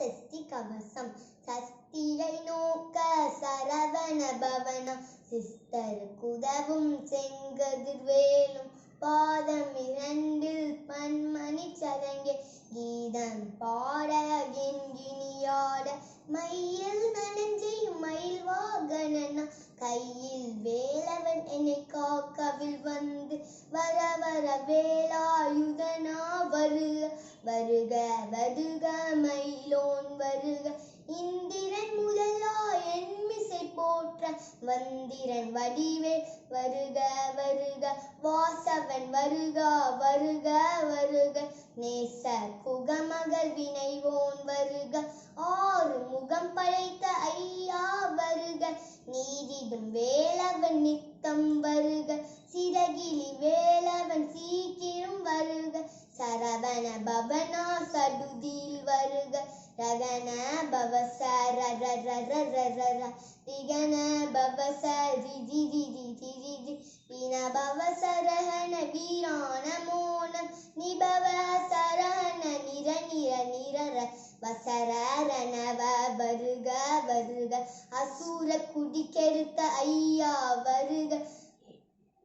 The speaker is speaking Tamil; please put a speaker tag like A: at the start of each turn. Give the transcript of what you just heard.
A: சஷ்டி கவசம் சஷ்டியை நோக்க சரவண பவனம் சிஸ்டருக்குதவும் செங்கதிர்வேலும் பாதம் இரண்டில் பன்மணி சதங்கே கீதம் பாட என்கினியாட மையில் நனஞ்செய்யும் மயில் வாகனனா கையில் வேலவன் என்னை காக்கவில் வந்து வர வர வேலாயுதனா வருக வருக வருக மயிலோன் வருக இந்திரன் முதலா என்மிசை போற்ற வந்திரன் வடிவே வருக வருக வாசவன் வருக வருக வருக நேச குகமகள் வினைவோன் வருக ஆறு முகம் படைத்த ஐயா வருக நீதிடும் வேலவன் நித்தம் வருக சிறகிலி வேலவன் சீக்கிரம் வருக சரவண பவனா சடுதியில் வருக ரகன பவச ரிகன பவச ரிதி பின பவச ரஹன வீரான மோனம் நிபவ சரஹன நிர நிர நிரர வசரணவ வருக வருக அசூர குடிக்கெடுத்த ஐயா வருக